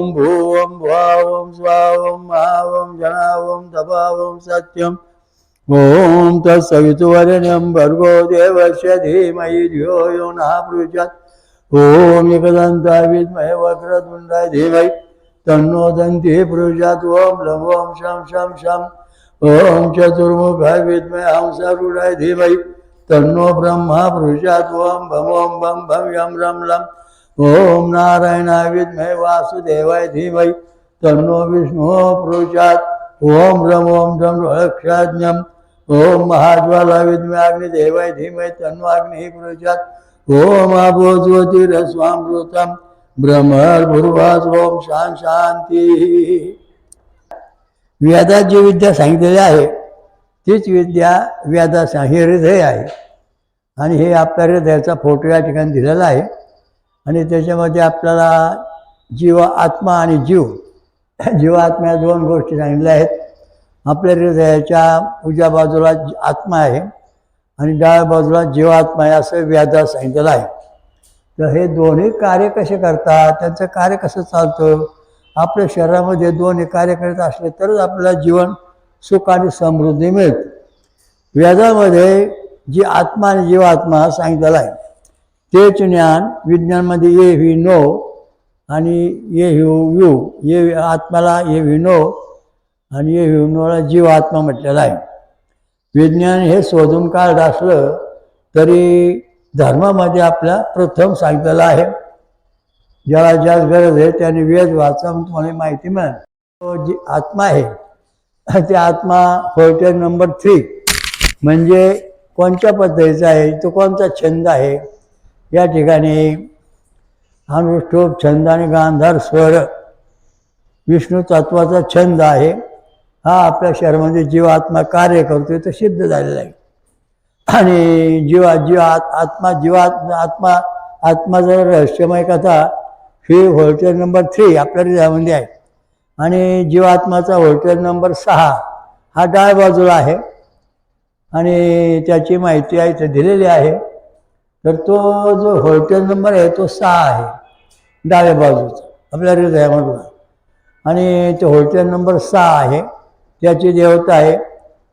ओम भूवं भुवावं स्वावं महावं जनावं तपावं सत्यम् ओम तत्सवितुर्वरेण्यं भर्गो देवस्य धीमहि धियो यो नः प्रचोदयात् ओम एकदन्ताय विद्महे वक्रतुण्डाय धीमहि तन्नो दन्तिः प्रचोदयात् ओम लं ओम शं शं शं ओम चतुर्मुखाय विद्महे हंसारूढाय धीमहि तन्नो ब्रह्मा प्रचोदयात् ओम भं भं यं रं लं ओम नारायणाय विद्महे वासुदेवाय धीमहि तन्नो विष्णुः प्रचोदयात् ओम रं रक्षाज्ञम् ओम महाज्वाला विद्महे अग्निदेवाय धीमहि तन्नो अग्निः प्रचोदयात् ओम आपो ज्योतिरस्वामृतं ब्रह्मर्भुर्भुवः ओम शांती। वेदात जी विद्या सांगितलेली आहे तीच विद्या वेदात हे हृदय आहे आणि हे आपल्या हृदयाचा फोटो या ठिकाणी दिलेला आहे आणि त्याच्यामध्ये आपल्याला जीव आत्मा आणि जीव आत्मा या दोन गोष्टी सांगितल्या आहेत. आपल्या हृदयाच्या उजव्या बाजूला आत्मा आहे आणि डाव्या बाजूला जीवात्मा आहे असं वेदात सांगितलेलं आहे. तर हे दोन्ही कार्य कसे करतात, त्यांचं कार्य कसं चालतं, आपल्या शरीरामध्ये दोन्ही कार्य करत असले तरच आपल्याला जीवन सुख आणि समृद्धी मिळते. वेदामध्ये जी आत्मा आणि जीवात्मा सांगितलेला आहे तेच ज्ञान विज्ञानमध्ये ये व्ही नो आणि ये यू ये आत्म्याला ये व्ही नो आणि ये व्ही नोला जीवात्मा म्हटलेला आहे. विज्ञान हे शोधून काढत असलं तरी धर्मामध्ये आपल्या प्रथम सांगितलेलं आहे. ज्याला ज्याच गरज आहे त्याने वेद वाचा तुम्हाला माहिती मिळेल. तो जी आत्मा आहे ते आत्मा होल्टेज नंबर 3 म्हणजे कोणत्या पद्धतीचा आहे, तो कोणता छंद आहे. या ठिकाणी अनुष्टुप छंद आणि गांधार स्वर विष्णू तत्वाचा छंद आहे. हा आपल्या शरीरामध्ये जीवात्मा कार्य करतोय तो सिद्ध झालेला आहे. आणि आत्मा जर रहस्यमय कथा ही व्होल्टेज नंबर 3 आपल्या हृदयामध्ये आहे आणि जीवात्माचा व्होल्टेज नंबर 6 हा डाव्या बाजूला आहे आणि त्याची माहिती आहे इथे दिलेली आहे. तर तो जो व्होल्टेज नंबर आहे तो 6 आहे डाव्या बाजूचा आपल्या हृदयामधला आणि तो व्होल्टेज नंबर 6 आहे. त्याची देवता आहे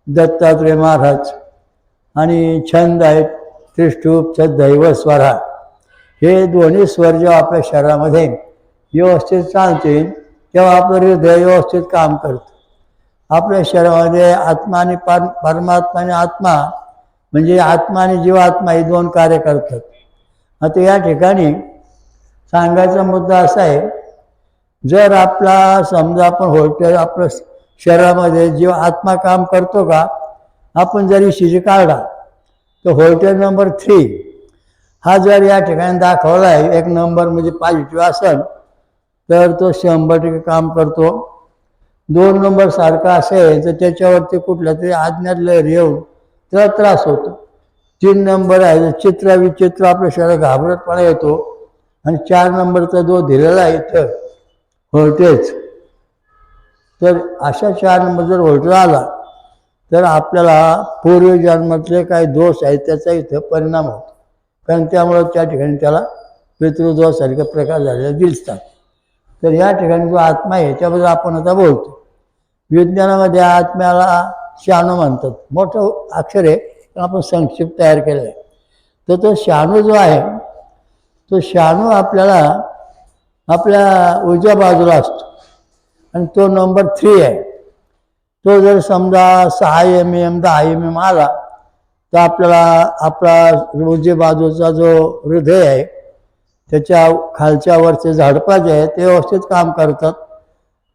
दत्तात्रय महाराज आणि छंद आहेत त्रिष्टुप दैव स्वरा. हे दोन्ही स्वर जेव्हा आपल्या शरीरामध्ये व्यवस्थित चालतील तेव्हा आपलं हृदय व्यवस्थित काम करतं. आपल्या शरीरामध्ये आत्मा आणि परमात्मा आणि आत्मा म्हणजे आत्मा आणि जीवात्मा हे दोन कार्य करतात. आता या ठिकाणी सांगायचा मुद्दा असा आहे, जर आपला समजा आपण व्होल्टेज आपलं शरीरामध्ये जीव आत्मा काम करतो का, आपण जरी शिजी काढला तर व्होल्टेज नंबर 3 हा जर या ठिकाणी दाखवला आहे, एक नंबर म्हणजे पॉझिटिव्ह असेल तर तो 100% काम करतो. 2 नंबर सारखा असेल तर त्याच्यावरती कुठल्या तरी अज्ञात लहर येऊन त्याला त्रास होतो. 3 नंबर आहे चित्र विचित्र आपल्या शरीरात घाबरटपणा येतो आणि 4 नंबरचा जो दिलेला आहे इथं व्होल्टेज, तर अशा 4 नंबर जर व्होल्टेज आला तर आपल्याला पूर्वजन्मातले काही दोष आहेत त्याचा इथं परिणाम होतो. कारण त्यामुळं त्या ठिकाणी त्याला पितृदोषासारखे प्रकार झालेले दिसतात. तर या ठिकाणी जो आत्मा आहे त्याबद्दल आपण आता बोलतो. विज्ञानामध्ये आत्म्याला शाणू म्हणतात, मोठं अक्षर आहे पण आपण संक्षिप्त तयार केलं आहे. तर तो शाणू जो आहे तो शाणू आपल्याला आपल्या उजव्या बाजूला असतो आणि तो नंबर 3 आहे. तो जर समजा 6 mm 10 mm आला तर आपल्याला आपला उजव्या बाजूचा जो हृदय आहे त्याच्या खालच्या वरचे झाडपा जे आहे ते व्यवस्थित काम करतात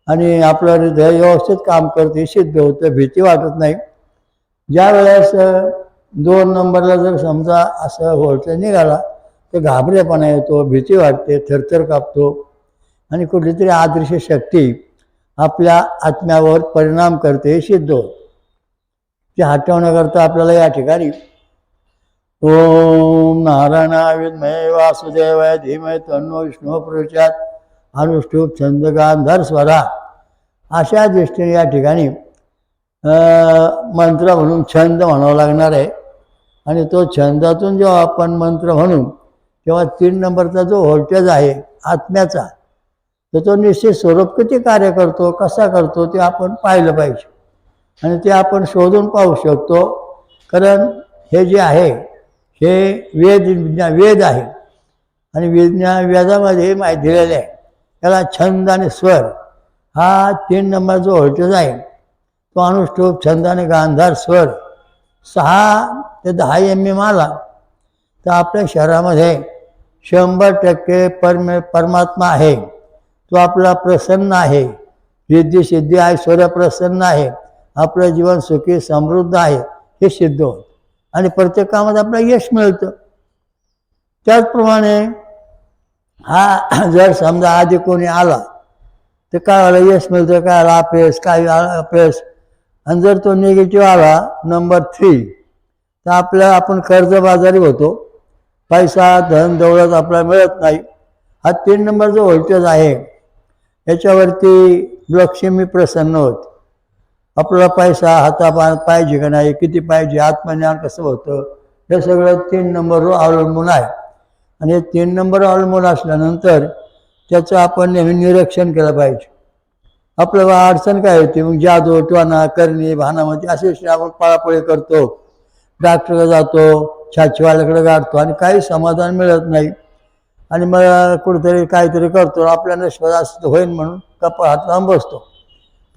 आणि आपलं हृदय व्यवस्थित काम करते, सिद्ध होतं, भीती वाटत नाही. ज्या वेळेस 2 नंबरला जर समजा असं व्होल्टेज निघाला तर घाबरेपणा येतो, भीती वाटते, थरथर कापतो आणि कुठली तरी अदृश्य शक्ती आपल्या आत्म्यावर परिणाम करते, हे सिद्ध होतं. ते हटवण्याकरता आपल्याला या ठिकाणी ओम नारायणाय विद्महे वासुदेवाय धीमहि तन्नो विष्णुः प्रचोदयात् अनुष्टुप छंद गांधार स्वरा अशा दृष्टीने या ठिकाणी मंत्र म्हणून छंद म्हणावा लागणार आहे. आणि तो छंदातून जेव्हा आपण मंत्र म्हणून तेव्हा 3 नंबरचा जो व्होल्टेज आहे आत्म्याचा तर तो निश्चित स्वरूप किती कार्य करतो, कसा करतो ते आपण पाहिलं पाहिजे आणि ते आपण शोधून पाहू शकतो. कारण हे जे आहे हे वेद आहे आणि वेदामध्ये माहिती दिलेलं आहे. त्याला छंद आणि स्वर हा 3 नंबर जो व्होल्टेज आहे तो अनुष्टुप, छंद आणि गांधार स्वर 6 ते 10 mm आला तर आपल्या शरीरामध्ये 100% परमात्मा आहे. तो आपला प्रसन्न आहे, रिद्धी सिद्धी ऐश्वर्य प्रसन्न आहे, आपलं जीवन सुखी समृद्ध आहे हे सिद्ध होतं आणि प्रत्येक कामात आपल्याला यश मिळतं. त्याचप्रमाणे हा जर समजा आधी कोणी आला तर काय आला यश मिळतं, काय आला अपयश, काय अपयश. आणि जर तो निगेटिव्ह आला नंबर 3 तर आपण कर्जबाजारी होतो, पैसा धन दौलत आपल्याला मिळत नाही. हा 3 नंबर जो व्होल्टेज आहे याच्यावरती लक्ष्मी प्रसन्न होते. आपला पैसा हातापायात पाहिजे का नाही, किती पाहिजे, आत्मज्ञान कसं होतं, हे सगळं 3 नंबरवर अवलंबून आहे. आणि हे 3 नंबर अवलंबून असल्यानंतर त्याचं आपण नेहमी निरीक्षण केलं पाहिजे. आपल्याला अडचण काय होती, मग जादू टोना करणे भानामध्ये असे आपण पळापळी करतो, डॉक्टरला जातो, छाछीवाल्याकडे गाठतो आणि काही समाधान मिळत नाही आणि मग कुठेतरी काहीतरी करतो, आपल्या नशिबात असं होईल म्हणून कपा हात लावून बसतो.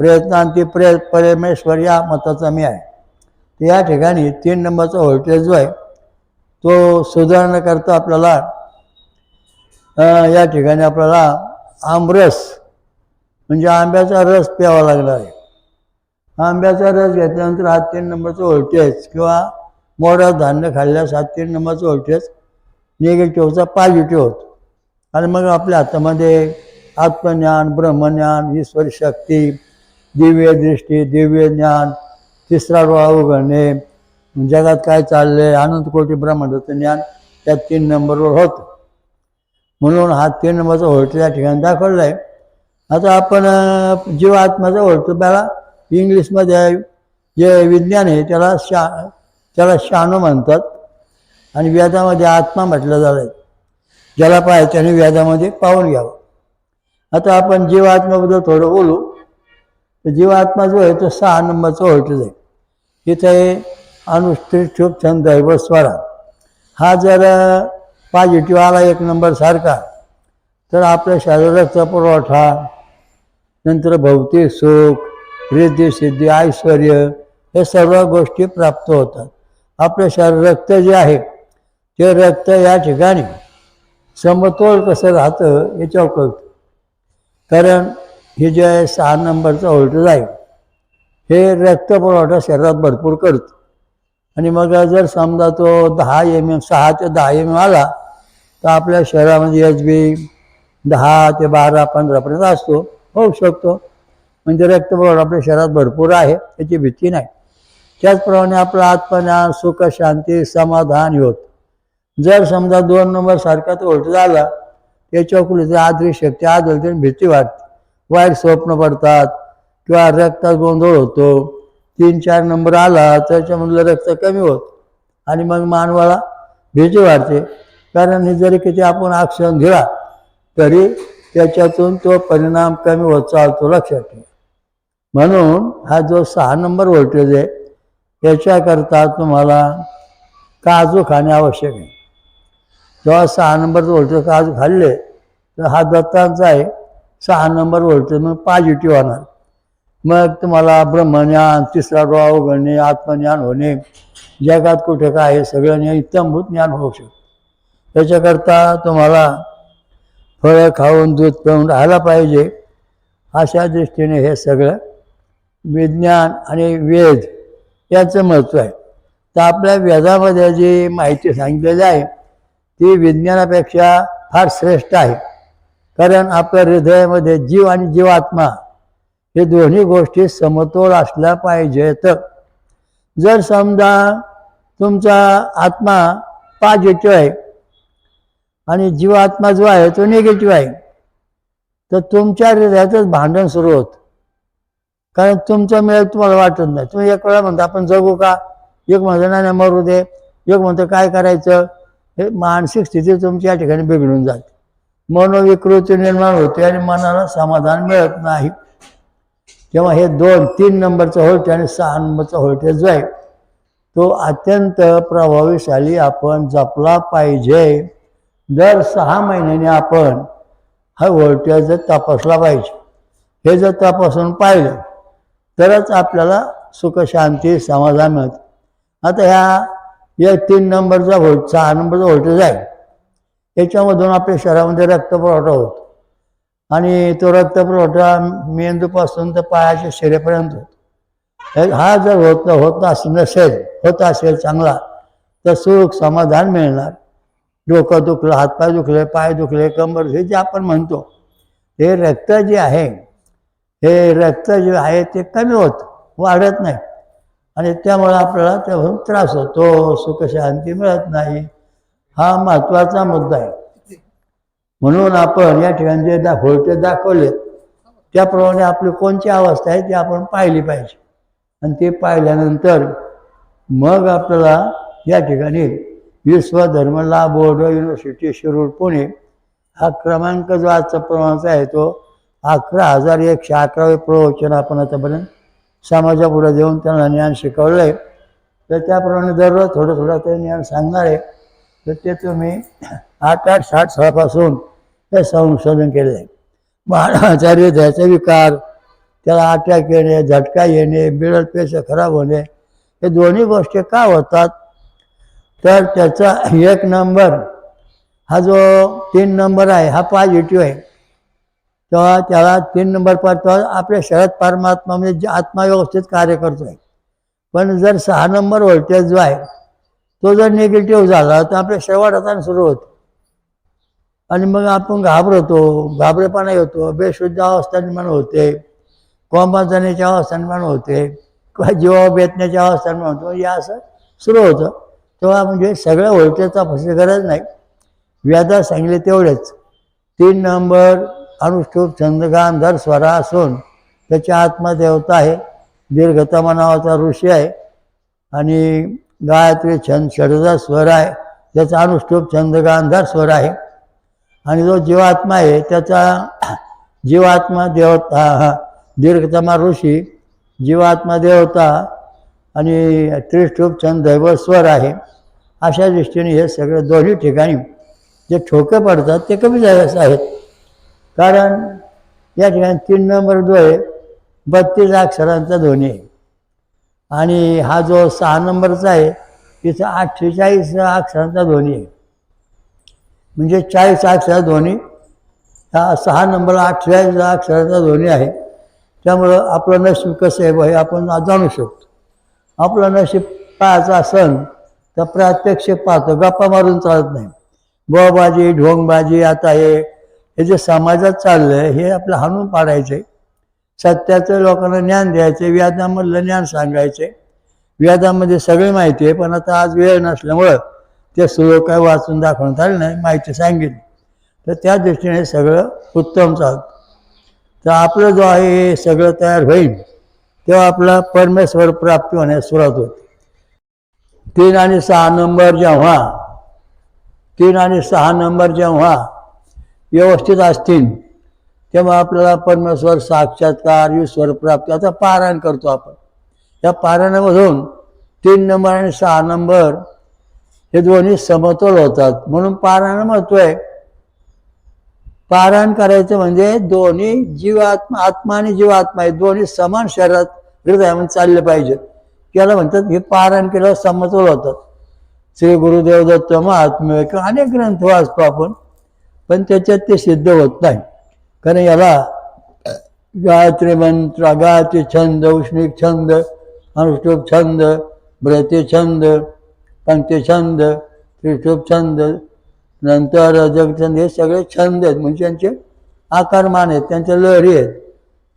प्रयत्नांती परमेश्वर या मताचा मी आहे. तर या ठिकाणी 3 नंबरचा व्होल्टेज जो आहे तो सुधारण्याकरता आपल्याला या ठिकाणी आपल्याला आमरस म्हणजे आंब्याचा रस प्यावा लागला आहे. आंब्याचा रस घेतल्यानंतर हा 3 नंबरचा व्होल्टेज किंवा मोडा धान्य खाल्ल्यास हा 3 नंबरचा व्होल्टेज निगेटिव्हचा पॉझिटिव्ह होतो आणि मग आपल्या हातामध्ये आत्मज्ञान, ब्रह्मज्ञान, ईश्वर शक्ती, दिव्य दृष्टी, दिव्य ज्ञान, 3रा डोळा उघडणे, जगात काय चाललंय, अनंत कोटी ब्रह्मांडाचं ज्ञान त्या 3 नंबरवर होतं. म्हणून हा 3 नंबरचा व्होल्टेज या ठिकाणी दाखवला आहे. आता आपण जीवात्माचा व्होल्टेज त्याला इंग्लिशमध्ये जे विज्ञान आहे त्याला शानो म्हणतात आणि वेदामध्ये आत्मा म्हटलं जातं. ज्याला पाहिजे त्याने वेदामध्ये पाहून घ्यावं. आता आपण जीवात्म्याबद्दल थोडं बोलू. तर जीवात्मा जो आहे तो 6 नंबरचा व्होल्टेज आहे. तिथे अनुष्ठुप छंद दैव स्वरा हा जर पॉझिटिव्ह आला 1 नंबर सारखा तर आपल्या शरीराचा पुरवठा, नंतर भौतिक सुख, रिद्धी सिद्धी ऐश्वर हे सर्व गोष्टी प्राप्त होतात. आपलं शरीर रक्त जे आहे ते रक्त या ठिकाणी समतोल कसं राहतं याच्यावर कळतं. कारण हे जे 6 नंबरचा व्होल्टेज आहे हे रक्त पुरवठा शरीरात भरपूर करतं आणि मग जर समजा तो 10 mm 6 ते 10 mm आला तर आपल्या शरीरामध्ये HB 10 ते 12 15पर्यंत असतो, होऊ शकतो. म्हणजे रक्तपुरवठा आपल्या शरीरात भरपूर आहे याची भीती नाही. त्याचप्रमाणे आपलं आत्मज्ञान, सुख, शांती, समाधान होत. जर समजा 2 नंबर सारखा तो व्होल्टेज आला त्याच्या कुठे आदरी शक्ती आदळते, भीती वाटते, वाईट स्वप्न पडतात किंवा रक्तात गोंधळ होतो. 3-4 नंबर आला त्याच्यामधलं रक्त कमी होत आणि मग मानवाला भीती वाटते. कारण हे जरी किती आपण ॲक्शन दिला तरी त्याच्यातून तो परिणाम कमी होत चालतो, लक्षात ठेवा. म्हणून हा जो 6 नंबर व्होल्टेज आहे याच्याकरता तुम्हाला काजू खाणे आवश्यक आहे. जेव्हा 6 नंबरचं व्होल्टेज काजू खाल्ले तर हा दत्तांचा आहे 6 नंबर व्होल्टेज मग पॉझिटिव्ह होणार. मग तुम्हाला ब्रह्मज्ञान, 3रा डोळा उघडणे, आत्मज्ञान होणे, जगात कुठे काय आहे सगळं इत्थंभूत ज्ञान होऊ शकतं. त्याच्याकरता तुम्हाला फळं खाऊन दूध पिऊन राहायला पाहिजे. अशा दृष्टीने हे सगळं विज्ञान आणि वेद याचं महत्त्व आहे. तर आपल्या वेदामध्ये जी माहिती सांगितलेली आहे ती विज्ञानापेक्षा फार श्रेष्ठ आहे. कारण आपल्या हृदयामध्ये जीव आणि जीवात्मा हे दोन्ही गोष्टी समतोल असल्या पाहिजेत. जर समजा तुमचा आत्मा पॉझिटिव्ह आहे आणि जीवात्मा जो आहे तो निगेटिव्ह आहे तर तुमच्या हृदयातच भांडण सुरू होतं. कारण तुमचा मिळेल तुम्हाला वाटत नाही. तुम्ही एक वेळा म्हणता आपण जगू का, एक म्हणतो नाही मरू दे, एक म्हणतो काय करायचं. हे मानसिक स्थिती तुमची या ठिकाणी बिघडून जाते. मनोविकृती निर्माण होते आणि मनाला समाधान मिळत नाही. तेव्हा हे 2-3 नंबरचा व्होल्टेज आणि 6 नंबरचा व्होल्टेज जो आहे तो अत्यंत प्रभावीशाली आपण जपला पाहिजे. दर 6 महिन्याने आपण हा व्होल्टेज तपासला पाहिजे. हे जर तपासून पाहिलं तरच आपल्याला सुख शांती समाधान मिळतं. आता ह्या 3 नंबरचा 6 नंबरचा व्होल्टेज आहे याच्यामधून आपल्या शरीरामध्ये रक्तपुरवठा होतो आणि तो रक्तपुरवठा मेंदूपासून तर पायाच्या शिरेपर्यंत होतो. हा जर होत असेल चांगला तर सुख समाधान मिळणार. डोकं दुखलं, हातपाय दुखले, पाय दुखले, कंबर हे जे आपण म्हणतो हे रक्त जे आहे हे रक्त जे आहे ते कमी होतं, वाढत नाही आणि त्यामुळे आपल्याला त्यापासून त्रास होतो, सुखशांती मिळत नाही. हा महत्त्वाचा मुद्दा आहे. म्हणून आपण या ठिकाणी जे व्होल्टेज दाखवले त्याप्रमाणे आपली कोणती अवस्था आहे ती आपण पाहिली पाहिजे आणि ते पाहिल्यानंतर मग आपल्याला या ठिकाणी विश्वधर्म लाभ बोर्ड युनिव्हर्सिटी शिरूर पुणे हा क्रमांक जो आजचा प्रमाणाचा आहे तो 11,111 प्रवचन आपण आतापर्यंत समाजापुढे देऊन त्यांना ज्ञान शिकवलं आहे. तर त्याप्रमाणे दररोज थोडं थोडं ते ज्ञान सांगणार आहे. तर ते तुम्ही 8-8-60 सालापासून हे संशोधन केलं आहे. मानवाचा हृदयाचा विकार, त्याला अटॅक येणे, झटका येणे, बिळद पेशी खराब होणे हे दोन्ही गोष्टी का होतात तर त्याचा 1 नंबर हा जो 3 नंबर आहे हा पॉझिटिव्ह आहे. तेव्हा त्याला 3 नंबर पाहतो आपल्या शरीरात परमात्मा म्हणजे आत्मा व्यवस्थित कार्य करतो आहे. पण जर 6 नंबर व्होल्टेज जो आहे तो जर निगेटिव्ह झाला तर आपल्या शरीरात सुरू होतो आणि मग आपण घाबरेपणा येतो, बेशुद्ध अवस्था निर्माण होते, कोमा जाण्याची अवस्था निर्माण होते किंवा जीवा बेतण्याची अवस्था निर्माण होतो. या असं सुरू होतं. तेव्हा म्हणजे सगळ्या व्होल्टेजचा फसली गरज नाही. व्यादा सांगितले तेवढेच 3 नंबर अनुष्ठूप छंदगांधर स्वरा असून त्याची आत्मदेवता आहे. दीर्घतमा नावाचा ऋषी आहे आणि गायत्री छंद षडजा स्वर आहे त्याचा अनुष्ठूप छंदगांधर स्वर आहे आणि जो जीवात्मा आहे त्याचा जीवात्मा देवता दीर्घतमा ऋषी जीवात्मा देवता आणि त्रिष्ठूप छंद दैव स्वर आहे. अशा दृष्टीने हे सगळे दोन्ही ठिकाणी जे ठोके पडतात ते कमी जायचं आहेत. कारण या ठिकाणी 3 नंबर जो आहे 32 अक्षरांचा ध्वनी आहे आणि हा जो 6 नंबरचा आहे तिथं 48 अक्षरांचा ध्वनी आहे. म्हणजे 40 अक्षराचा ध्वनी हा 6 नंबरला 48 अक्षराचा ध्वनी आहे. त्यामुळं आपलं नशीब कसं आहे हे आपण जाणू शकतो. आपलं नशीब पाहायचं असेल तर प्रात्यक्षिक पाहतो, गप्पा मारून चालत नाही. बोबाजी ढोंगबाजी आता हे जे समाजात चाललं आहे हे आपलं हाणून पाडायचं आहे. सत्याचं लोकांना ज्ञान द्यायचे, वेदामधलं ज्ञान सांगायचे. वेदामध्ये सगळी माहिती आहे पण आता आज वेळ नसल्यामुळं ते सुरू काय वाचून दाखवण्यात आलं नाही, माहिती सांगितली. तर त्या दृष्टीने सगळं उत्तम चालतं. तर आपलं जो आहे हे सगळं तयार होईल तेव्हा आपला परमेश्वर प्राप्ती होण्यास सुरुवात होते. 3 आणि 6 नंबर जेव्हा व्यवस्थित असतील तेव्हा आपल्याला परमेश्वर साक्षात्कार ईश्वर प्राप्ती. आता पारायण करतो आपण, या पारायणामधून 3 नंबर आणि 6 नंबर हे दोन्ही समतोल होतात. म्हणून पारायण महत्व आहे. पारायण करायचं म्हणजे दोन्ही जीवात्मा आत्मा आणि जीवात्मा हे दोन्ही समान शरीरात हृदयामध्ये चालले पाहिजेत. त्याला म्हणतात हे पारायण केल्यावर समतोल होतात. श्री गुरुदेव दत्त महात्म्य किंवा अनेक ग्रंथ वाचतो आपण पण त्याच्यात ते सिद्ध होत नाही. कारण याला गायत्री मंत्र, गायत्री छंद, उष्णिक छंद, अनुष्ठूप छंद, ब्रती छंद, पंक्ती छंद, त्रिष्ठूप छंद, नंतर जगछंद हे सगळे छंद आहेत. म्हणजे त्यांचे आकारमान आहेत, त्यांच्या लहरी आहेत.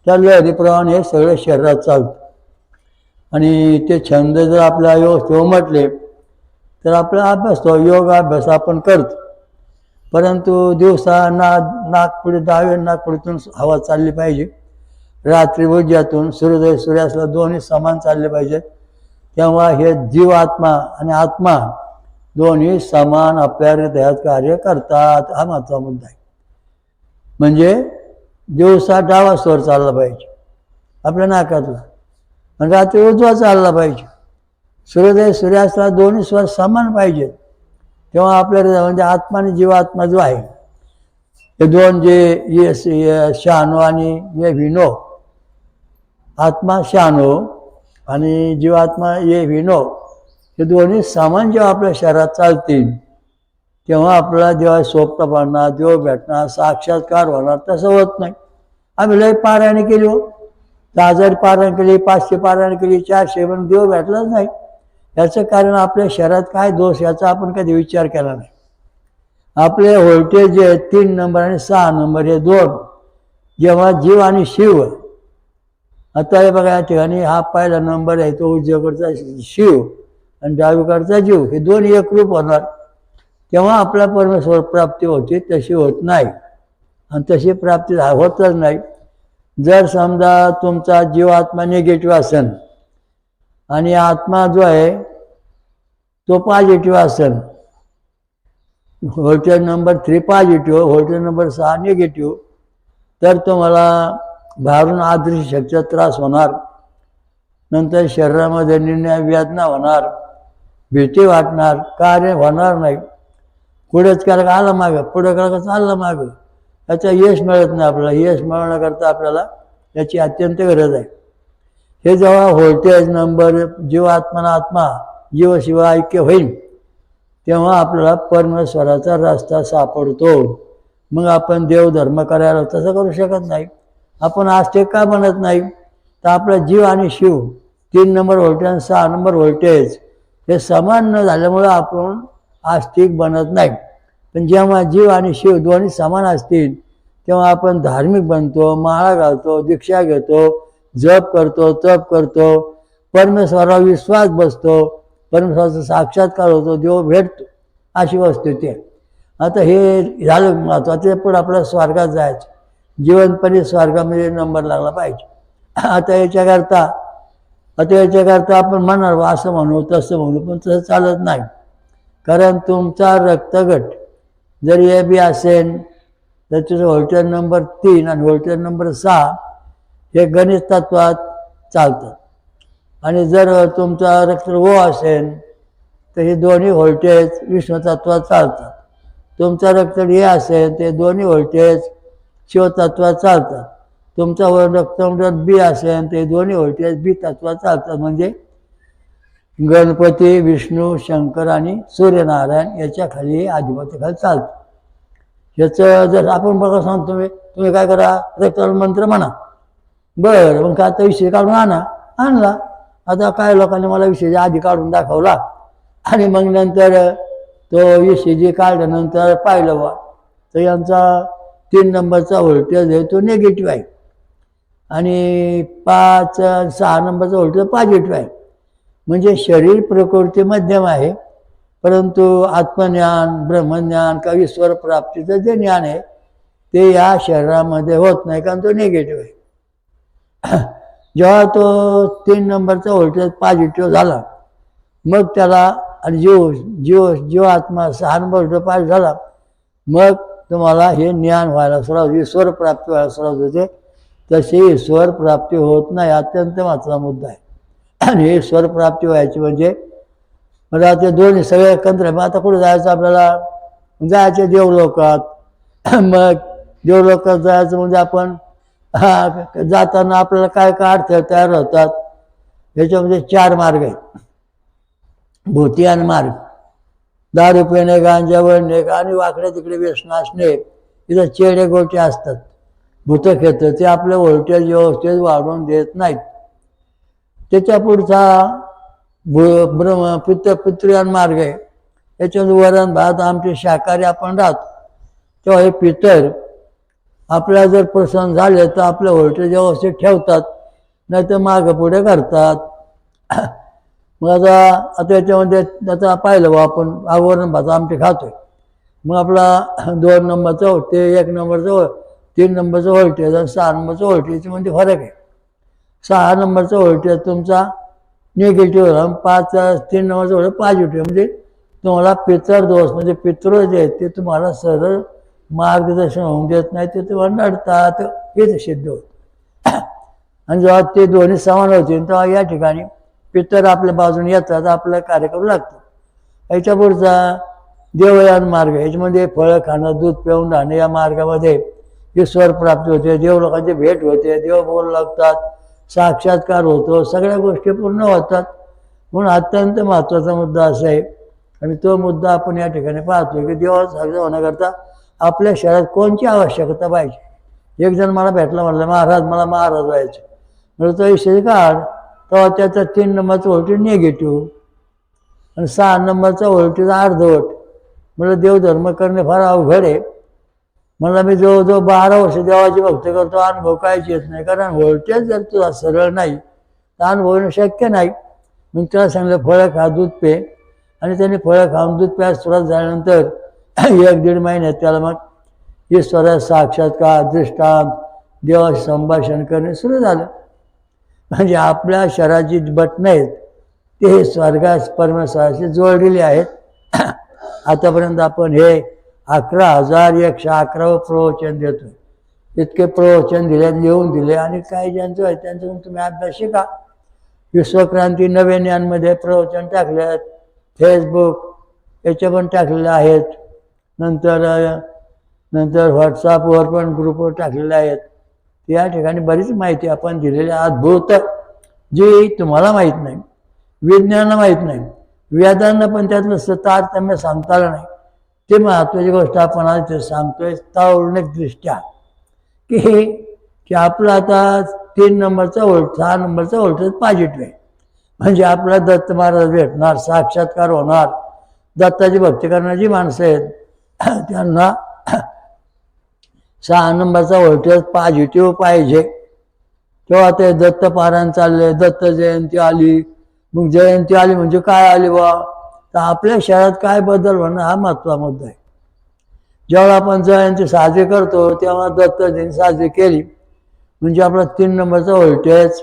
त्या लहरीप्रमाणे हे सगळे शरीरात चालतं आणि ते छंद जर आपल्या व्यवस्थित उमटले तर आपला अभ्यास तो योगाभ्यास आपण करतो. परंतु दिवसा नागपुडी 10 नागपुडीतून हवा चालली पाहिजे, रात्री उज्यातून सूर्योदय सूर्यास्ताला दोन्ही समान चालले पाहिजेत. तेव्हा हे जीवात्मा आणि आत्मा दोन्ही समान आपल्या हृदयात कार्य करतात. हा महत्त्वाचा मुद्दा आहे. म्हणजे दिवसा डावा स्वर चालला पाहिजे आपल्या नाकातला, आणि रात्री उजवा चालला पाहिजे. सूर्योदय सूर्यास्ताला दोन्ही स्वर समान पाहिजेत. तेव्हा आपल्या म्हणजे आत्मा आणि जीवात्मा जो आहे, हे दोन जे ये शहाणो आणि ये विनो, आत्मा शहाणो आणि जीवात्मा ये विनो, हे दोन्ही समान जेव्हा आपल्या शरीरात चालतील तेव्हा आपल्याला जेव्हा स्वप्न पडणार, देव भेटणार, साक्षात्कार होणार. तसं होत नाही. आम्ही लय पारायण केली हो, 1000 पारायण केली, 500 पारायण केली, 400, पण देव भेटलाच नाही. याचं कारण आपल्या शरीरात काय दोष याचा आपण कधी विचार केला नाही. आपले व्होल्टेज जे 3 नंबर आणि 6 नंबर हे दोन, जेव्हा जीव आणि शिव, आता हे बघा या ठिकाणी हा पहिला नंबर आहे तो उजवीकडचा शिव आणि डावीकडचा जीव, हे दोन एकरूप होणार तेव्हा आपला परमेश्वर प्राप्ती होते. तशी होत नाही आणि तशी प्राप्ती होतच नाही. जर समजा तुमचा जीव आत्मा निगेटिव्ह असेल आणि आत्मा जो आहे तो पॉझिटिव्ह असेल, voltage number 3 positive, voltage number 6 negative, तर तुम्हाला बाहेरून अदृश्य शक्तीचा त्रास होणार. नंतर शरीरामध्ये निर्णय वेदना होणार, भीती वाटणार, कार्य होणार नाही. पुढेच केलं का आलं मागं, पुढे केलं का चाललं मागं. याचं यश मिळत नाही आपल्याला. यश मिळवण्याकरता आपल्याला याची अत्यंत गरज आहे. हे जेव्हा व्होल्टेज नंबर जीवात्मा आत्मा जीव शिव ऐक्य होईल तेव्हा आपल्याला परमेश्वराचा रस्ता सापडतो. मग आपण देवधर्म करायला तसं करू शकत नाही. आपण आस्तिक का बनत नाही? तर आपला जीव आणि शिव 3 नंबर व्होल्टेज आणि 6 नंबर व्होल्टेज हे समान न झाल्यामुळं आपण आस्तिक बनत नाही. पण जेव्हा जीव आणि शिव दोन्ही समान असतील तेव्हा आपण धार्मिक बनतो, माळा घालतो, दीक्षा घेतो, जप करतो, तप करतो, परमेश्वरावर विश्वास बसतो, परमेश्वराचा साक्षात्कार होतो, देव भेटतो. अशी वस्तू ते. आता हे झालं महत्त्वाचं. पुढे आपल्याला स्वर्गात जायचं, जीवनपणी स्वर्गामध्ये नंबर लागला पाहिजे. आता याच्याकरता आपण म्हणणार असं म्हणू तसं म्हणू, पण तसं चालत नाही. कारण तुमचा रक्तगट जर ए बी असेल तर तुझं व्होल्टेज नंबर 3 आणि व्होल्टेज नंबर 6 हे गणित तत्वात चालतात. आणि जर तुमचा रक्त ओ असेल तर हे दोन्ही व्होल्टेज विष्णू तत्वात चालतात. तुमचा रक्त ए असेल ते दोन्ही व्होल्टेज शिवतत्वात चालतात. तुमचा रक्त बी असेल ते दोन्ही व्होल्टेज बी तत्वात चालतात. म्हणजे गणपती, विष्णू, शंकर आणि सूर्यनारायण याच्या खाली आधिपत्याखाली चालतं. याचं जर आपण बघा सांगतो तुम्ही काय करा, रक्ताला मंत्र म्हणा. बरं, मग काय आता विषय काढून आणला. आता काय लोकांनी मला विषय आधी काढून दाखवला आणि मग नंतर तो विषय जे काढल्यानंतर पाहिलं बा तर यांचा 3 नंबरचा व्होल्टेज आहे तो निगेटिव्ह आहे आणि 6 नंबरचा व्होल्टेज पॉझिटिव्ह आहे. म्हणजे शरीर प्रकृती मध्यम आहे, परंतु आत्मज्ञान, ब्रह्मज्ञान किंवा ईश्वर प्राप्तीचं जे ज्ञान आहे ते या शरीरामध्ये होत नाही, कारण तो निगेटिव्ह आहे. जेव्हा तो 3 नंबरचा व्होल्टेज पॉझिटिव्ह झाला मग त्याला आणि जीव आत्मा 6 नंबर व्होल्टेज पॉझिटिव्ह झाला मग तुम्हाला हे ज्ञान व्हायला सुरुवात, ईश्वर प्राप्ती व्हायला सुरुवात होते. तशी ईश्वर प्राप्ती होत नाही. अत्यंत महत्त्वाचा मुद्दा आहे. आणि ईश्वर प्राप्ती व्हायची म्हणजे मला ते दोन्ही सगळे एकत्र. मग आता कुठे जायचं आपल्याला? जायचे देवलोकात. मग देवलोकात जायचं म्हणजे आपण जाताना आपल्याला काय काय अडथळे तयार होतात. याच्यामध्ये 4 मार्ग आहेत, भूतियान मार्ग. दारू पिणे, गांजा वळणे आणि वाकडे तिकडे व्यसन असणे, इथं चेडे गोटे असतात, भूतखेत, ते आपले व्होल्टेज व्यवस्थित वाढवून देत नाहीत. त्याच्या पुढचा पितृयान मार्ग आहे. याच्यामध्ये वरण भात आमचे शाकाहारी आपण राहतो तेव्हा हे पितर आपल्याला जर प्रसन्न झाले तर आपलं व्होल्टेज व्यवस्थित ठेवतात, नाही तर मागं पुढे करतात. मग आता याच्यामध्ये आता पाहिलं बा आपण वरण भात आमटे खातोय, मग आपला 2 नंबरचा व्होल्टेज, 1 नंबरचा 3 नंबरचं व्होल्टेज आणि 6 नंबरचं व्होल्टेज याच्यामध्ये फरक आहे. 6 नंबरचा व्होल्टेज तुमचा निगेटिव्ह, 3 नंबरचा व्होल्टेज पॉझिटिव्ह. म्हणजे तुम्हाला पितर दोष म्हणजे पितृ जे आहेत ते तुम्हाला सरळ मार्गदर्शन होऊन देत नाही ते तेव्हा नडतात, हेच सिद्ध होत. आणि जेव्हा ते दोन्ही समान होतील तेव्हा या ठिकाणी पितर आपल्या बाजूने येतात, आपला कार्य करू लागतं. याच्या पुढचा देवयान मार्ग, याच्यामध्ये फळं खाणं, दूध पिऊन राहणं, या मार्गामध्ये ईश्वर प्राप्ती होते, देव लोकांची भेट होते, देव बोलू लागतात, साक्षात्कार होतो, सगळ्या गोष्टी पूर्ण होतात. म्हणून अत्यंत महत्त्वाचा मुद्दा असा आहे. आणि तो मुद्दा आपण या ठिकाणी पाहतो की देवाचं साक्ष होण्याकरता आपल्या शरीरात कोणची आवश्यकता पाहिजे. एक जण मला भेटला, म्हणलं महाराज मला महाराज व्हायचं. म्हणजे तो विषय काढ, तेव्हा त्याचा 3 नंबरचा व्होल्टेज निगेटिव्ह आणि 6 नंबरचा व्होल्टेज अर्धवट. मला देवधर्म करणे फार अवघड आहे. मला मी जवळजवळ 12 वर्ष देवाची भक्ती करतो, अनुभव काहीच येत नाही. कारण व्होल्टेज जर तुला सरळ नाही तर अनुभव येणं शक्य नाही. मग त्याला सांगितलं फळं खा, दूध पे. आणि त्याने फळं खाऊन दूध प्यायला सुरुवात झाल्यानंतर 1-1.5 महिन्यात त्याला मग ईश्वरा साक्षात्कार, दृष्टांत, देवाशी संभाषण करणे सुरू झालं. म्हणजे आपल्या शरीराची बटणं आहेत ते स्वर्गास परमेश्वराशी जोडलेली आहेत. आतापर्यंत आपण हे 11,111 प्रवचन देतो. इतके प्रवचन दिले, लिहून दिले. आणि काही ज्यांचं आहे त्यांच्याकडून तुम्ही अभ्यास शिका. विश्वक्रांती नवे ज्ञानमध्ये प्रवचन टाकले आहेत, फेसबुक याचे पण टाकलेले आहेत, नंतर व्हॉट्सअपवर पण ग्रुपवर टाकलेले आहेत. या ठिकाणी बरीच माहिती आपण दिलेली अद्भुत, जी तुम्हाला माहीत नाही, विज्ञानाला माहीत नाही, वेदांना पण त्यातलं तारतम्य सांगता आलं नाही. ते महत्त्वाची गोष्ट आपण आज ते सांगतोय ताळणिकदृष्ट्या की आपला आता 3 नंबरचा 6 नंबरचा व्होल्टेज पॉझिटिव्ह आहे. म्हणजे आपला दत्त महाराज भेटणार, साक्षात्कार होणार. दत्ताची भक्ती करणारी माणसं आहेत त्यांना 6 नंबरचा व्होल्टेज पॉझिटिव्ह पाहिजे. तेव्हा ते दत्त पारायण चालले, दत्त जयंती आली. मग जयंती आली म्हणजे काय आली बा, तर आपल्या शरीरात काय बदल होणं हा महत्त्वाचा मुद्दा आहे. जेव्हा आपण जयंती साजरी करतो तेव्हा दत्त जयंती साजरी केली म्हणजे आपला 3 नंबरचा व्होल्टेज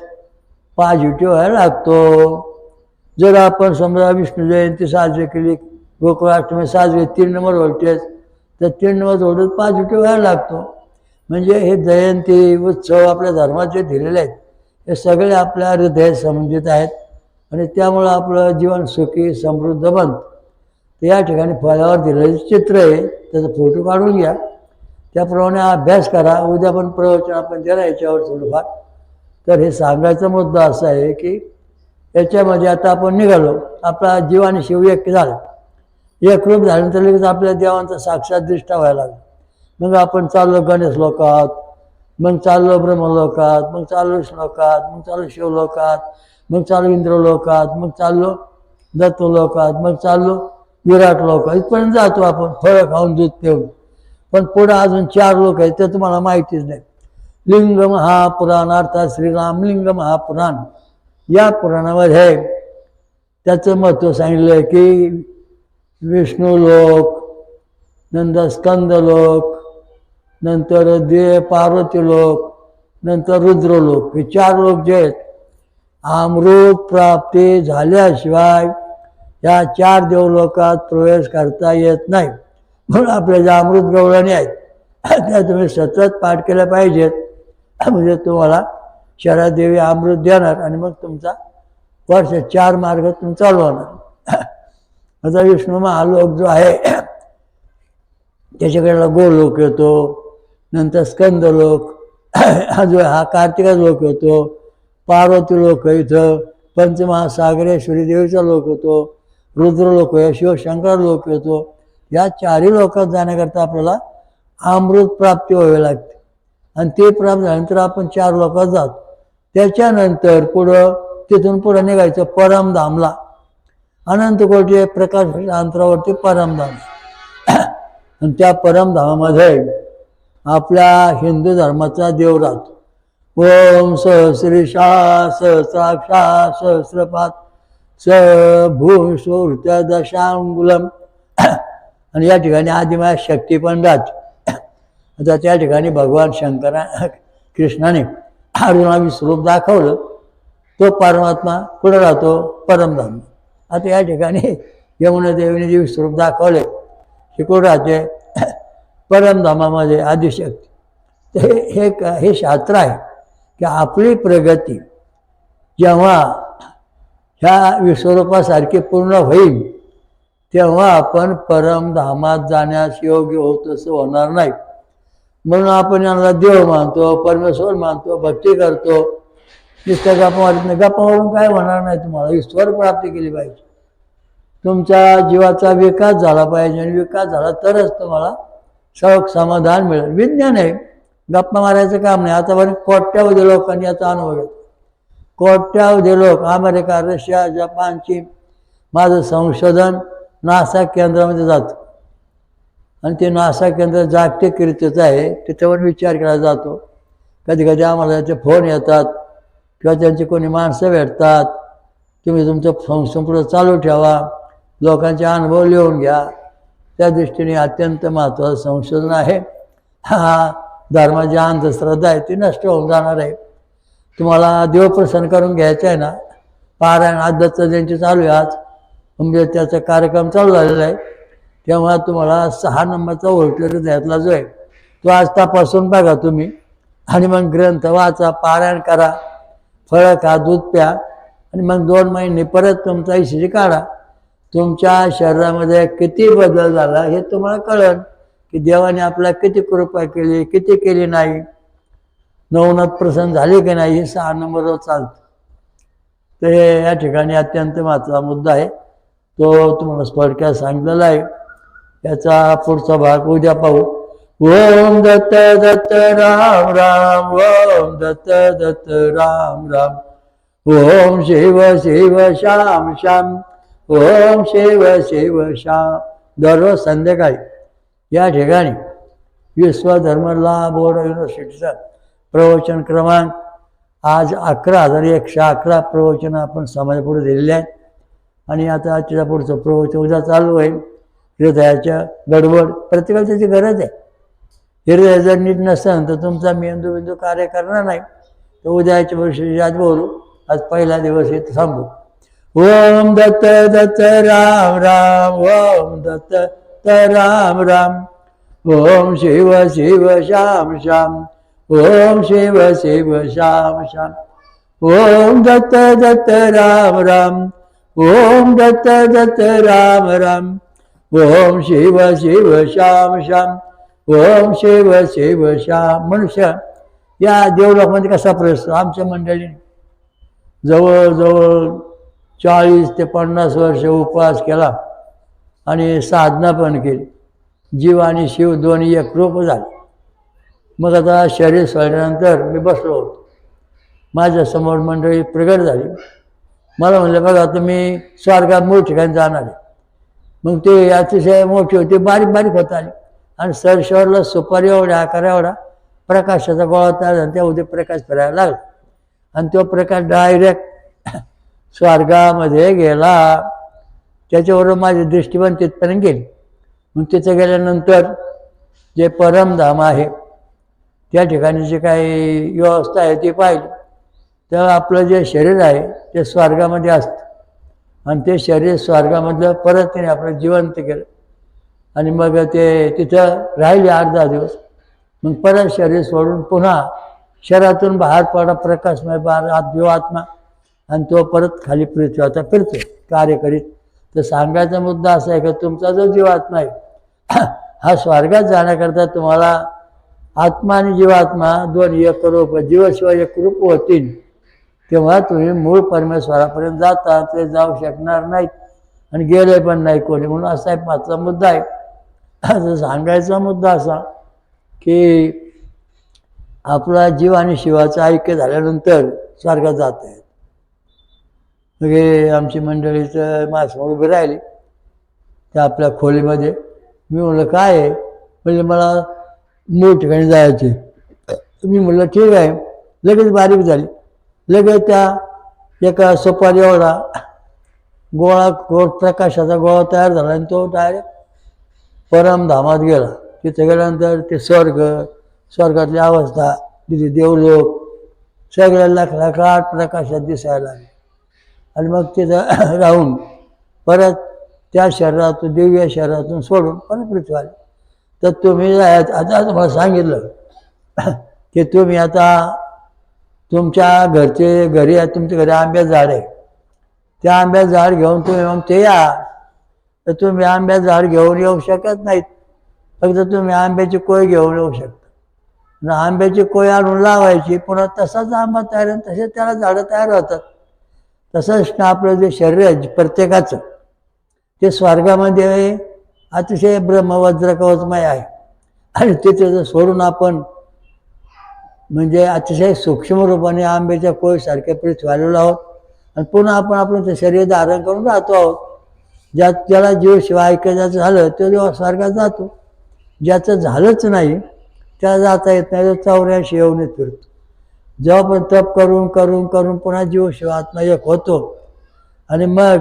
पॉझिटिव्ह व्हायला लागतो. जर आपण समजा विष्णू जयंती साजरी केली, गोकुळाष्टमी साजरी, 3 नंबर व्होल्टेज, तर 3 नंबर व्होल्टेज पॉझिटिव्ह व्हायला लागतो. म्हणजे हे जयंती उत्सव आपल्या धर्माचे दिलेले आहेत, हे सगळे आपल्या हृदयात संबंधित आहेत. आणि त्यामुळं आपलं जीवन सुखी समृद्ध बनतं. तर या ठिकाणी फळावर दिलेलं चित्र आहे, त्याचा फोटो काढून घ्या, त्याप्रमाणे अभ्यास करा. उद्या पण प्रवचन आपण द्या याच्यावर थोडंफार. तर हे सांगायचा मुद्दा असा आहे की याच्यामध्ये आता आपण निघालो, आपला जीव आणि शिव एक झालं, एकरूप झाल्यानंतर लगेच आपल्या देवांचा साक्षात दृष्टा व्हायला लागला. मग आपण चाललो गणेश लोकात, मग चाललो ब्रह्मलोकात, मग चाललो विष्णुलोकात, मग चाललो शिवलोकात, मग चाललो इंद्रलोकात, मग चाललो दत्तलोकात, मग चाललो विराट लोकात. इथपर्यंत जातो आपण फळं खाऊन दूध पिऊन. पण पुढं अजून 4 लोक आहेत, ते तुम्हाला माहितीच नाही. लिंग महापुराण अर्थात श्रीराम लिंग महापुराण, या पुराणामध्ये त्याचं महत्त्व सांगितलं आहे की विष्णू लोक, नंतर स्कंद लोक, नंतर पार्वती लोक, नंतर रुद्र लोक, हे 4 लोक जे आहेत अमृत प्राप्ती झाल्याशिवाय या 4 देवलोकात प्रवेश करता येत नाही. म्हणून आपल्या ज्या अमृत गवळणी आहेत त्या तुम्ही सतत पाठ केल्या पाहिजेत. म्हणजे तुम्हाला शरदेवी अमृत देणार आणि मग तुमचा वर्ष 4 मार्ग तुम्ही चालू होणार. आता विष्णू महालोक जो आहे त्याच्याकडे गोलोक येतो, नंतर स्कंद लोक हा जो हा कार्तिका लोक येतो, पार्वती लोक इथं पंचमहासागरेश्वरी देवीचा लोक होतो, रुद्र लोक आहे, शिवशंकर लोक येतो. या 4ही लोकात जाण्याकरता आपल्याला अमृत प्राप्ती व्हावी लागते. आणि ते प्राप्त झाल्यानंतर आपण 4 लोकात जातो. त्याच्यानंतर तिथून पुढं निघायचं परमधामला, अनंत कोटी प्रकाश अंतरावरती परमधाम. आणि त्या परमधामामध्ये आपल्या हिंदू धर्माचा देव राहतो. ओम सहस्रीशा सहस्राक्षा सहस्रपात स भूसुरत्या दशांगुलम. आणि या ठिकाणी आदिमाया शक्ती पण राहते. आता त्या ठिकाणी भगवान कृष्णाने अर्जुनाला विश्वरूप दाखवलं, तो परमात्मा पुढे राहतो परमधाम. आता या ठिकाणी यमुना देवीने जे विश्वरूप दाखवले हे कुठं राहते, परमधामामध्ये आदिशक्ती. हे शास्त्र आहे की आपली प्रगती जेव्हा ह्या विश्वरूपासारखी पूर्ण होईल तेव्हा आपण परमधामात जाण्यास योग्य होत असं होणार नाही. म्हणून आपण यांना देव मानतो, परमेश्वर मानतो, भक्ती करतो. नुसत्या गप्पा मारत नाही. गप्पा मारून काय होणार नाही. तुम्हाला ईश्वर प्राप्ती केली पाहिजे. तुमच्या जीवाचा विकास झाला पाहिजे आणि विकास झाला तरच तुम्हाला समाधान मिळेल. विज्ञान आहे, गप्पा मारायचं काम नाही. आतापर्यंत कोट्यावधी लोकांनी याचा अनुभव घेतला. कोट्यावधी लोक अमेरिका, रशिया, जपान, चीन. माझं संशोधन नासा केंद्रामध्ये जातं आणि ते नासा केंद्र जागतिक कीर्तीचं आहे. त्याच्यावर विचार केला जातो. कधी कधी आम्हाला त्याचे फोन येतात किंवा त्यांची कोणी माणसं भेटतात. तुम्ही तुमचं संपूर्ण चालू ठेवा, लोकांचे अनुभव लिहून घ्या. त्या दृष्टीने अत्यंत महत्त्वाचं संशोधन आहे. हा धर्माची अंधश्रद्धा आहे ती नष्ट होऊन जाणार आहे. तुम्हाला देवप्रसन्न करून घ्यायचं आहे ना, पारायण आदत्त जयंती चालू आहे आज, म्हणजे त्याचा कार्यक्रम चालू झालेला आहे. तेव्हा तुम्हाला 6 नंबरचा व्होल्टेज हृदयातला जो आहे तो आज तपासून बघा तुम्ही. आणि मग ग्रंथ वाचा, पारायण करा, फळं खा, दूध प्या आणि मग 2 महिने परत तुमचा हिस्ट्री काढा. तुमच्या शरीरामध्ये किती बदल झाला हे तुम्हाला कळेल की देवाने आपल्याला किती कृपा केली, किती केली नाही, नवनाथ प्रसन्न झाले की नाही, हे 6 नंबरवर चालतं. तर हे या ठिकाणी अत्यंत महत्त्वाचा मुद्दा आहे. तो तुम्हाला थोडक्यात सांगितलेला आहे. याचा पुढचा भाग उद्या पाहू. ओम दत्त दत्त राम राम, ओम दत्त दत्त राम राम, ओम शिव शिव श्याम श्याम, ओम शिव शिव श्याम. दररोज संध्याकाळी या ठिकाणी विश्वधर्म लाभ बोर्ड युनिव्हर्सिटीचा प्रवचन क्रमांक आज 11,111 प्रवचन आपण समाजापुढे दिलेले आहेत. आणि आता त्याच्या पुढचं प्रवचन उद्या चालू आहे. हृदयाच्या गडबड प्रत्येकाला त्याची गरज आहे. हृदय जर नीट नसेल तर तुमचा मेंदू कार्य करणार नाही. तर उद्याच्या वर्षी आज बोलू. आज पहिला दिवस आहे, थांबू. ओम दत्त दत्त राम राम, ओम दत्त दत्त राम राम, ओम शिव शिव श्याम श्याम, ओम शिव शिव श्याम श्याम, ओम दत्त दत्त राम राम, ओम दत्त दत्त राम राम, ओम शिव शिव श्याम श्याम, ओम शिव शिव श्याम. मनुष्य या देवलोकामध्ये कसा प्रवेश? आमच्या मंडळीने जवळजवळ 40 ते 50 वर्ष उपवास केला आणि साधना पण केली. जीव आणि शिव दोन्ही एकरूप झाले. मग आता शरीर सोडल्यानंतर मी बसलो होतो. माझ्यासमोर मंडळी प्रगट झाली. मला म्हणलं बघा तुम्ही स्वर्गात मूळ ठिकाणी जाणार आहे. मग ते अतिशय मोठी होती, बारीक बारीक होत आली आणि सरशेवरला सुपारी एवढ्या आकारा एवढा प्रकाशाचा गोळा तयार झाला. त्यामध्ये प्रकाश फिरायला लागला आणि तो प्रकाश डायरेक्ट स्वर्गामध्ये गेला. त्याच्याबरोबर माझी दृष्टी पण तिथपर्यंत गेली. मग तिथं गेल्यानंतर जे परमधाम आहे त्या ठिकाणी जी काही व्यवस्था आहे ती पाहिली. तर आपलं जे शरीर आहे ते स्वर्गामध्ये असतं आणि ते शरीर स्वर्गामधलं परत त्याने आपलं जिवंत केलं आणि मग ते तिथं राहिले 8-10 दिवस. मग परत शरीर सोडून पुन्हा शरीरातून बाहेर पडा प्रकाशमय जीवात्मा आणि तो परत खाली पृथ्वी आता फिरतो कार्य करीत. तर सांगायचा मुद्दा असा आहे की तुमचा जो जीवात्मा आहे हा स्वर्गात जाण्याकरता तुम्हाला आत्मा आणि जीवात्मा दोन एकरूप, जीवशिवाय एकरूप होतील तेव्हा तुम्ही मूळ परमेश्वरापर्यंत जाता. ते जाऊ शकणार नाहीत आणि गेले पण नाही कोणी. म्हणून असा एक मागचा मुद्दा आहे. असं सांगायचा मुद्दा असा की आपला जीव आणि शिवाचं ऐक्य झाल्यानंतर स्वर्गात जात आहेत. म्हणजे आमची मंडळीचं माझ्यासमोर उभी राहिली त्या आपल्या खोलीमध्ये. मी म्हणलं काय आहे? म्हणजे मला मूळ ठिकाणी जायचे. मी म्हणलं ठीक आहे. लगेच बारीक झाली. लगेच त्या एका सुपारी एवढा प्रकाशाचा गोळा तयार झाला आणि तो डायरेक्ट परमधामात गेला. तिथे गेल्यानंतर ते स्वर्गातली अवस्था, तिथे देवलोक सगळ्या लाखाट प्रकाशात दिसायला लागले. आणि मग तिथं राहून परत त्या शरीरातून दिव्य शरीरातून सोडून परत पृथ्वी आली. तर तुम्ही आता तुम्हाला सांगितलं की तुम्ही आता तुमच्या घरी तुमच्या घरी आंब्याचं झाड आहे, त्या आंब्याचं झाड घेऊन तुम्ही मग ते या, तर तुम्ही आंब्याचं झाड घेऊन येऊ शकत नाहीत. फक्त तुम्ही आंब्याची कोय घेऊन येऊ शकता. आंब्याची कोय आणून लावायची, पुन्हा तसाच आंबा तयार आहे, तसे त्याला झाडं तयार होतात. तसंच ना आपलं जे शरीर आहे प्रत्येकाचं, ते स्वर्गामध्ये अतिशय ब्रह्मवज्र कवचमय आहे. आणि ते सोडून आपण म्हणजे अतिशय सूक्ष्म रूपाने आंब्याच्या कोयसारख्या पृथ्वी आलेलो आहोत. आणि पुन्हा आपण आपलं ते शरीर धारण करून राहतो आहोत. ज्याला जीवशिवाय ऐकायचं झालं तो जेव्हा स्वर्गात जातो, ज्याचं झालंच नाही त्याला जाता येत नाही, तो 84 येऊन फिरतो. जेव्हा पण तप करून करून करून पुन्हा जीवशिवाय आत्मा एक होतो आणि मग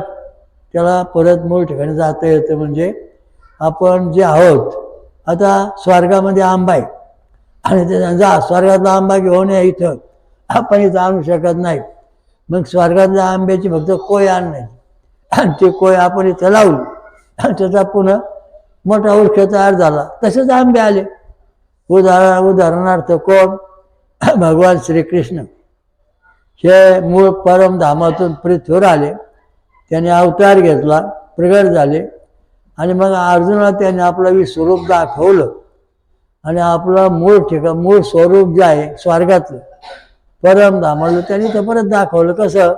त्याला परत मूळ ठिकाणी जाता येतं. म्हणजे आपण जे आहोत, आता स्वर्गामध्ये आंबा आहे आणि ते जा स्वर्गातला आंबा घेऊन या, इथं आपण इथं आणू शकत नाही. मग स्वर्गातल्या आंब्याची फक्त कोय आणणे आणि ती कोय आपण इथं लावली आणि त्याचा पुन्हा मोठा वृक्ष तयार झाला. तसेच आंबे आले. उदाहरणार्थ कोण? भगवान श्रीकृष्ण हे मूळ परमधामातून पृथ्वीवर आले, त्याने अवतार घेतला, प्रगट झाले आणि मग अर्जुनाला त्याने आपलं विश्वरूप दाखवलं आणि आपलं मूळ स्वरूप जे आहे स्वर्गातलं परमधामाला त्यांनी ते परत दाखवलं. कसं?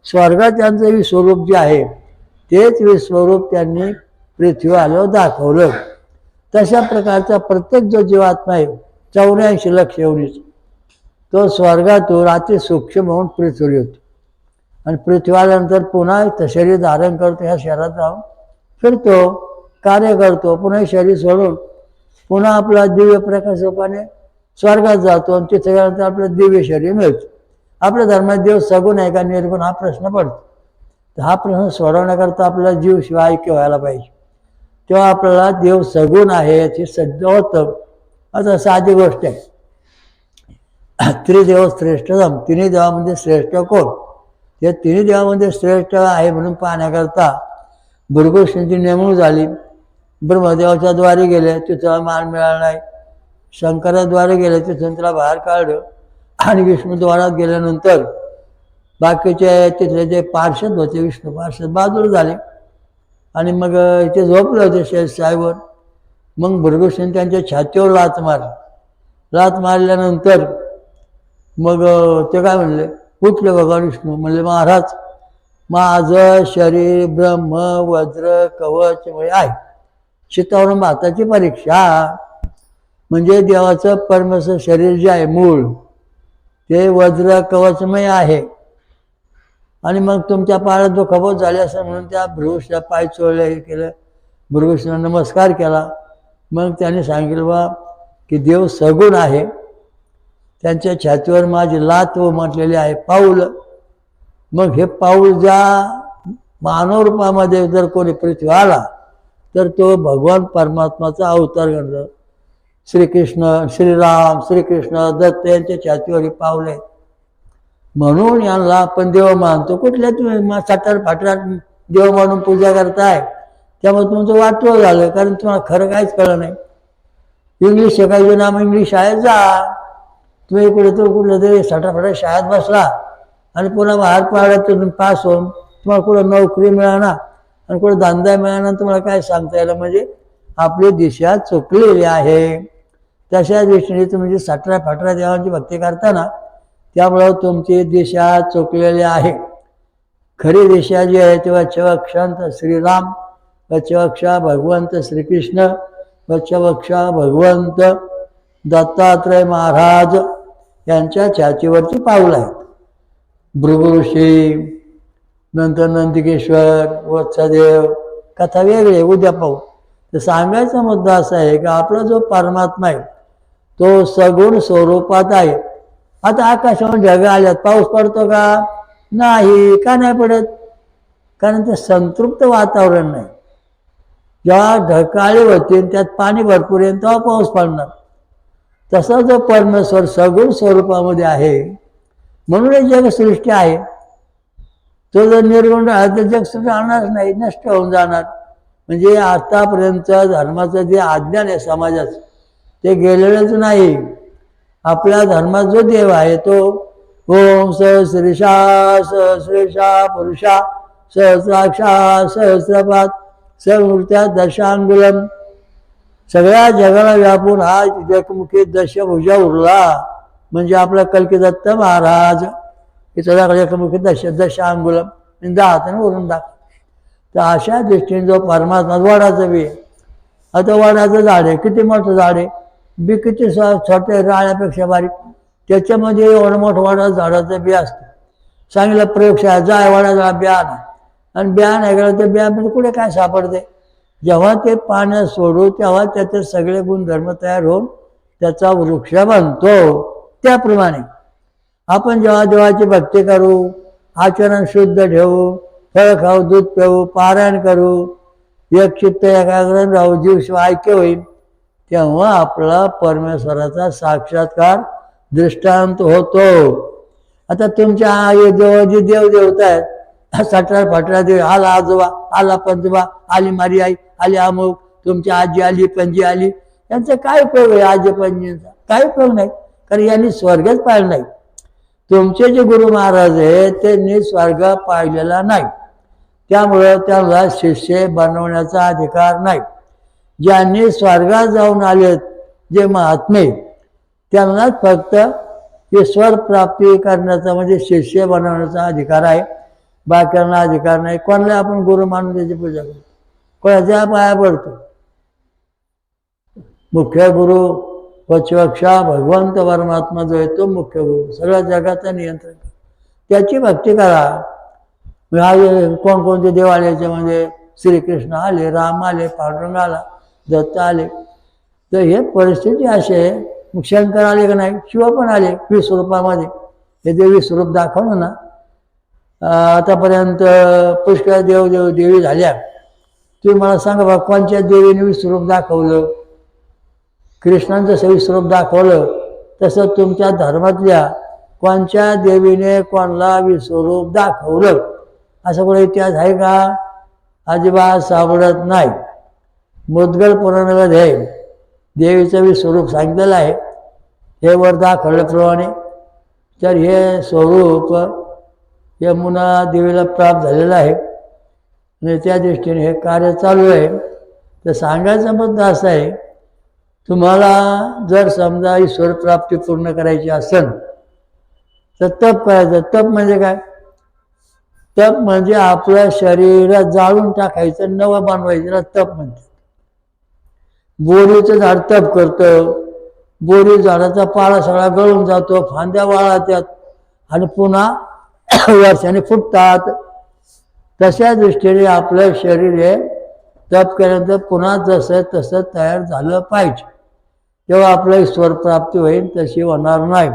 स्वर्गात त्यांचं विश्वरूप जे आहे तेच विश्वरूप त्यांनी पृथ्वी आल्यावर दाखवलं. तशा प्रकारचा प्रत्येक जो जीवात्मा आहे 84 लक्ष एवढीच, तो स्वर्गातून अति सूक्ष्म होऊन पृथ्वीवर येतो आणि पृथ्वी आल्यानंतर पुन्हा शरीर धारण करतो, ह्या शरीरात राहून फिरतो, कार्य करतो, पुन्हा शरीर सोडून पुन्हा आपला दिव्य प्रकाश रूपाने स्वर्गात जातो आणि तिथे गेल्यानंतर आपलं दिव्य शरीर मिळतं. आपल्या धर्मात देव सगुण आहे का निर्गुण हा प्रश्न पडतो. तर हा प्रश्न सोडवण्याकरता आपल्याला जीवशिवाय ऐक्य व्हायला पाहिजे. तेव्हा आपल्याला देव सगुण आहे याची सिद्ध होतं. आता साधी गोष्ट आहे, त्रिदेव श्रेष्ठतम, तिन्ही देवामध्ये श्रेष्ठ कोण? या तिन्ही देवामध्ये श्रेष्ठ आहे म्हणून पाहण्याकरता भृगुश्रींची नेमणूक झाली. ब्रह्मदेवाच्या द्वारे गेले, तिथं मान मिळाला नाही. शंकराद्वारे गेले, तिथून त्याला बाहेर काढलं. आणि विष्णूद्वारात गेल्यानंतर बाकीचे तिथले जे पार्षद होते, विष्णू पार्षद बाजूला झाले आणि मग इथे झोपले होते शेषशाईवर. मग भृगुश्रींनी त्यांच्या छातीवर लाथ मारली. लाथ मारल्यानंतर मग ते काय म्हणले? उठले भगवान विष्णू, म्हणले महाराज माझं शरीर ब्रह्म वज्र कवचमय आहे. चित्तावरून भाताची परीक्षा म्हणजे देवाचं परमस शरीर जे आहे मूळ ते वज्र कवचमय आहे. आणि मग तुमच्या पायात जो खबोत झाले असं म्हणून त्या भृगुश्रीला पाय चोळले, हे केलं, भृगुश्रीला नमस्कार केला. मग त्याने सांगितलं बा की देव सगुण आहे, त्यांच्या छातीवर माझी लाथ म्हटलेली आहे पाऊल. मग हे पाऊल ज्या मानव रूपामध्ये जर कोणी पृथ्वी आला तर तो भगवान परमात्माचा अवतार गणला. श्रीकृष्ण, श्रीराम, श्रीकृष्ण, दत्त यांच्या छातीवर ही पावले. म्हणून यांना आपण देव मानतो. कुठल्या तुम्ही साठार फाटार देव मानून पूजा करताय, त्यामुळे तुमचं वाटलं झालं, कारण तुम्हाला खरं काहीच कळलं नाही. इंग्लिश शिकायचं नाम इंग्लिश शाळेत जा. तुम्ही कुठलं तरी साठाफाटा शाळेत बसला आणि पुन्हा बाहेर पडला तुम्ही पास होऊन तुम्हाला कुठं नोकरी मिळाना आणि कुठं धंदा मिळाना, तुम्हाला काय सांगता यायला? म्हणजे आपली दिशा चुकलेली आहे. तशा दृष्टीने तुम्ही जे साठरा फाटरा देवांची भक्ती करताना त्यामुळं तुमची दिशा चुकलेली आहे. खरी दिशा जी आहे तेव्हा वच्छवक्षांत श्रीराम, वच्छवक्षा भगवंत श्रीकृष्ण, वच्छवक्षा भगवंत दत्तात्रय महाराज यांच्या छातीवरची पाऊल आहेत. भृगुऋषी, नंतर नंदिकेश्वर, वत्सदेव, कथा वेगळे, उद्या पाहू. तर सांगायचा मुद्दा असा आहे की आपला जो परमात्मा आहे तो सगुण स्वरूपात आहे. आता आकाशावर ढग आल्यात, पाऊस पडतो का? नाही. का नाही पडत? कारण ते संतृप्त वातावरण नाही. जेव्हा ढकाळी होतील त्यात पाणी भरपूर येईल तेव्हा पाऊस पडणार. तसा जो परमेश्वर सगुण स्वरूपामध्ये आहे म्हणून हे जगसृष्टी आहे. तो जर निर्गुण राहिला तर जगसृष्टी राहणारच नाही, नष्ट होऊन जाणार. म्हणजे आतापर्यंत धर्माचं जे अज्ञान आहे समाजाचं ते गेलेलंच नाही. आपल्या धर्मात जो देव आहे तो ओम सहस्रीशा सहस्रेशा पुरुषा सहस्राक्षा सहस्रपात समूर्त्या दशांगुलम, सगळ्या जगाला व्यापून हा एकमुखी दशभुजा उरला म्हणजे आपला कल्कीदत्त महाराज. हे सगळ्याकडे एकमुखी दशांगुलम म्हणजे 10 हाताने उरून दाखव. तर अशा दृष्टीने जो परमात्मा वडाचं बी आहे. आता वडाचं झाड आहे, किती मोठं झाड आहे, बी किती छोटे राळ्यापेक्षा बारीक, त्याच्यामध्ये एवढं मोठं वडाचं झाडाचं बी असतं. सांगितलं प्रयोगशाळा जाय वडाचा बिया आणा, आणि बिया नाही गेलं तर बियामध्ये कुठे काय सापडते. जेव्हा ते पाण्यात सोडू तेव्हा त्याचे सगळे गुणधर्म तयार होऊन त्याचा वृक्ष बनतो. त्याप्रमाणे आपण जेव्हा देवाची भक्ती करू, आचरण शुद्ध ठेवू, फळ खाऊ, दूध पिऊ, पारायण करू, एक चित्त एकाग्र राहू, जीव ऐक्य होईल, तेव्हा आपला परमेश्वराचा साक्षात्कार दृष्टांत होतो. आता तुमच्या जे देवदेवता आहेत, सटरा फटरा देव, आला आजोबा, आला पंजोबा, आली मारी आई, आली अमुक, तुमची आजी आली, पणजी आली, यांचा काय उपयोग आहे? आजी पणजींचा काय उपयोग नाही, कारण यांनी स्वर्गच पाहिलं नाही. तुमचे जे गुरु महाराज आहेत त्यांनी स्वर्ग पाहिलेला नाही, त्यामुळं त्यांना शिष्य बनवण्याचा अधिकार नाही. ज्यांनी स्वर्गात जाऊन आलेत जे महात्मे, त्यांनाच फक्त ईश्वर प्राप्ती करण्याचा म्हणजे शिष्य बनवण्याचा अधिकार आहे, बाकींना अधिकार नाही. कोणाला आपण गुरु मानून त्याची पूजा करतो, कोणाच्या पाया पडतो. मुख्य गुरु पक्षक्षा भगवंत परमात्मा जो आहे तो मुख्य गुरु, सगळ्या जगाचा नियंत्रण, त्याची भक्ती करा. कोणकोणते देव आले याच्यामध्ये, श्रीकृष्ण आले, राम आले, पांडुरंग आला, दत्त आले. तर हे परिस्थिती अशी आहे. मग शंकर आले का नाही, शिव पण आले विश्वरूपामध्ये. हे जे विश्वरूप दाखवलं ना, आतापर्यंत पुष्कळ देवी झाल्या. तुम्ही मला सांगा बा, कोणत्या देवीने विश्वरूप दाखवलं? कृष्णांचं जसं विश्वरूप दाखवलं तसं तुमच्या धर्मातल्या कोणत्या देवीने कोणाला विश्वरूप दाखवलं असं कुठे इतिहास आहे का? अजिबात सापडत नाही. मुद्गल पुराणामध्ये देवीचं विश्वरूप सांगितलेलं आहे, हे वर दाखवल्याप्रमाणे. तर हे स्वरूप यमुना देवीला प्राप्त झालेलं आहे आणि त्या दृष्टीने हे कार्य चालू आहे. तर सांगायचा मुद्दा असा आहे, तुम्हाला जर समजा ईश्वर प्राप्ती पूर्ण करायची असेल तर तप करायचं. तप म्हणजे काय? तप म्हणजे आपल्या शरीरात जाळून टाकायचं, नवं बनवायचं तप म्हणतात. बोरीचं झाड तप करतं, बोरी झाडाचा पाला सगळा गळून जातो, फांद्या वाळतात आणि पुन्हा वर्षाने फुटतात. तशा दृष्टीने आपलं शरीर हे तप केल्यानंतर पुन्हा जसं तसं तयार झालं पाहिजे, तेव्हा आपलं ईश्वर प्राप्ती होईल, तशी होणार नाही.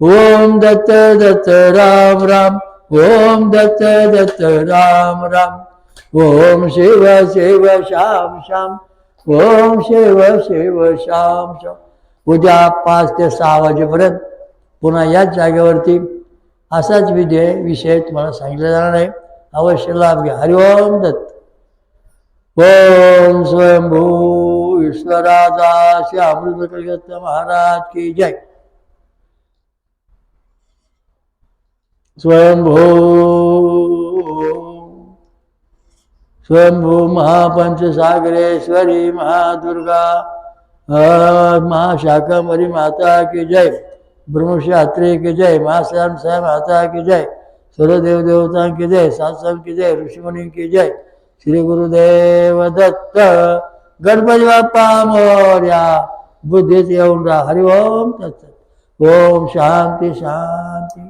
ओम दत्त दत्त राम राम, ओम दत्त दत्त राम राम, ओम शिव शिव श्याम श्याम, ओम शिव शिव श्याम श्याम. उद्या 5 ते 6 वाजेपर्यंत पुन्हा याच जागेवरती असाच विषय तुम्हाला सांगितला जाणार आहे. अवश्य लाभ घ्या. हरिओम दत्त. ओम स्वयंभू ईश्वराजा श्री अमृत कलकत्ता महाराज की जय. स्वयंभू स्वयंभू महापंचसागरेश्वरी महादुर्गा महाशाकंभरी माता की जय. ब्रह्मशास्त्री की जय. महाश्याम साहेब माता की जय. सर्व देव देवता की जय. सत्संग की जय. ऋषिमुनी की जय. श्री गुरुदेव दत्त. गणपती बाप्पा मोरया. बुद्धीत येऊन राहा. हरिओम तत्सत. ओम शांती शांती.